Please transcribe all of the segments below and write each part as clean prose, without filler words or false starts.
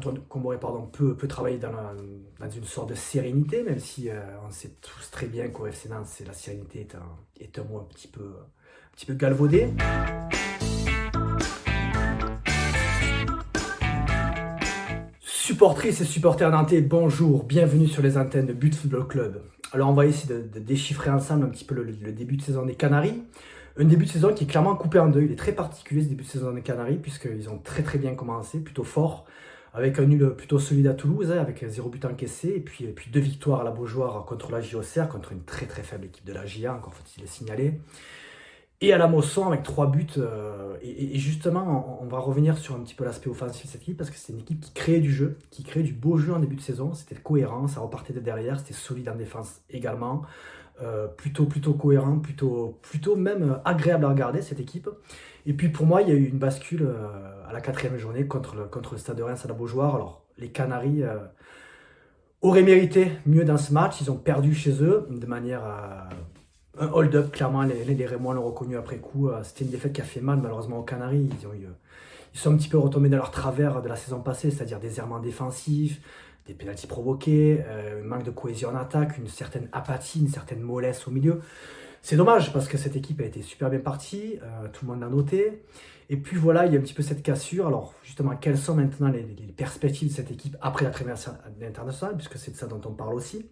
Antoine Comboré peut travailler dans une sorte de sérénité, même si on sait tous très bien qu'au FC Nantes, la sérénité est un mot un petit peu galvaudé. Supportrices et supporters nantais, bonjour, bienvenue sur les antennes de But Football Club. Alors on va essayer de déchiffrer ensemble un petit peu le début de saison des Canaries. Un début de saison qui est clairement coupé en deux. Il est très particulier ce début de saison des Canaries, puisqu'ils ont très bien commencé, plutôt fort, avec un nul plutôt solide à Toulouse, avec 0 but encaissé, et puis 2 victoires à la Beaujoire contre la JOCR, contre une très faible équipe de la JA, encore faut-il le signaler. Et à la Mosson avec 3 buts. Et justement, on va revenir sur un petit peu l'aspect offensif de cette équipe, parce que c'est une équipe qui créait du jeu, qui créait du beau jeu en début de saison. C'était cohérent, ça repartait de derrière, c'était solide en défense également. Plutôt cohérent, plutôt même agréable à regarder cette équipe. Et puis pour moi, il y a eu une bascule à la 4e journée contre le Stade de Reims à la Beaujoire. Alors les Canaries auraient mérité mieux dans ce match. Ils ont perdu chez eux de manière un hold-up. Clairement, les Rémois l'ont reconnu après coup. C'était une défaite qui a fait mal malheureusement aux Canaries. Ils sont un petit peu retombés dans leur travers de la saison passée, c'est-à-dire des errements défensifs, des pénaltys provoqués, un manque de cohésion en attaque, une certaine apathie, une certaine mollesse au milieu. C'est dommage parce que cette équipe a été super bien partie, tout le monde l'a noté. Et puis voilà, il y a un petit peu cette cassure. Alors justement, quelles sont maintenant les perspectives de cette équipe après la trêve internationale, puisque c'est de ça dont on parle aussi.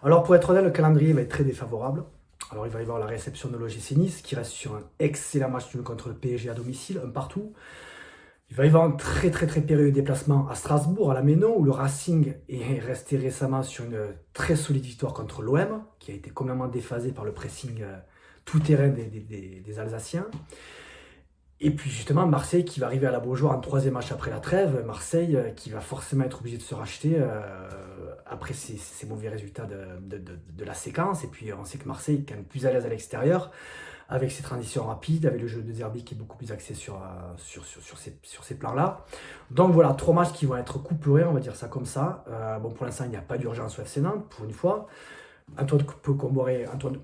Alors pour être honnête, le calendrier va être très défavorable. Alors il va y avoir la réception de l'OGC Nice qui reste sur un excellent match nul contre le PSG à domicile, un partout. Il va y avoir un très périlleux déplacement à Strasbourg, à la Méno, où le Racing est resté récemment sur une très solide victoire contre l'OM, qui a été complètement déphasé par le pressing tout-terrain des Alsaciens. Et puis justement, Marseille qui va arriver à la Beaujoire en 3e match après la trêve. Marseille qui va forcément être obligé de se racheter après ces mauvais résultats de la séquence. Et puis on sait que Marseille est quand même plus à l'aise à l'extérieur, avec ses transitions rapides, avec le jeu de Zerbi qui est beaucoup plus axé sur ces plans-là. Donc voilà, 3 matchs qui vont être couplés, on va dire ça comme ça. Bon, pour l'instant, il n'y a pas d'urgence au FC Nantes, pour une fois. Antoine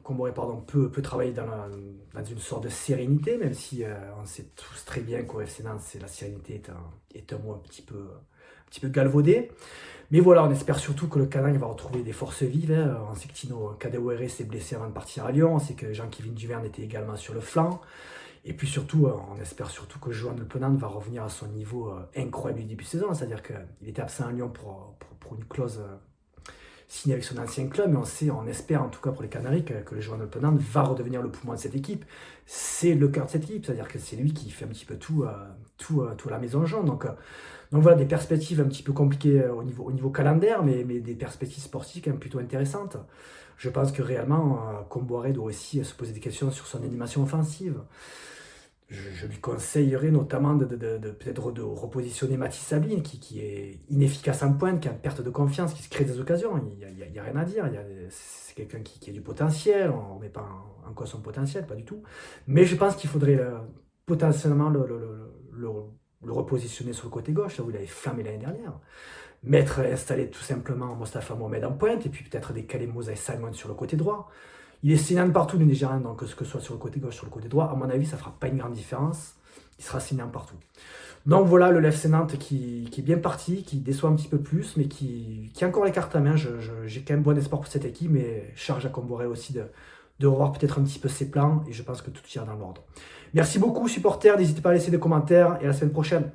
Comboré peut travailler dans une sorte de sérénité, même si on sait tous très bien qu'au FC Nantes, la sérénité est un mot un petit peu galvaudé. Mais voilà, on espère surtout que le Canaille va retrouver des forces vives. On sait que Tino Kadewere s'est blessé avant de partir à Lyon. On sait que Jean-Kévin Duverne était également sur le flanc. Et puis surtout, on espère surtout que Johan Le Penant va revenir à son niveau incroyable du début de saison. C'est-à-dire qu'il était absent à Lyon pour une clause signée avec son ancien club. Mais on espère en tout cas pour les Canaries que Johan Le Penant va redevenir le poumon de cette équipe. C'est le cœur de cette équipe. C'est-à-dire que c'est lui qui fait un petit peu tout à la maison jaune. Donc voilà, des perspectives un petit peu compliquées au niveau calendaire, mais des perspectives sportives quand même plutôt intéressantes. Je pense que réellement, Comboré doit aussi se poser des questions sur son animation offensive. Je lui conseillerais notamment peut-être de repositionner Mathis Sabine, qui est inefficace en pointe, qui a une perte de confiance, qui se crée des occasions. Il n'y a rien à dire. C'est quelqu'un qui a du potentiel. On ne met pas en cause son potentiel, pas du tout. Mais je pense qu'il faudrait potentiellement le repositionner sur le côté gauche, là où il avait flammé l'année dernière. Installer tout simplement Mostafa Mohamed en pointe, et puis peut-être décaler Moussa Simon sur le côté droit. Il est signant partout, le Nigérian, donc que ce soit sur le côté gauche, sur le côté droit, à mon avis, ça ne fera pas une grande différence. Il sera signant partout. Donc voilà, le FC Nantes qui est bien parti, qui déçoit un petit peu plus, mais qui a encore les cartes à main. J'ai quand même bon espoir pour cette équipe, mais charge à Comboré aussi de revoir peut-être un petit peu ses plans, et je pense que tout ira dans l'ordre. Merci beaucoup, supporters. N'hésitez pas à laisser des commentaires, et à la semaine prochaine.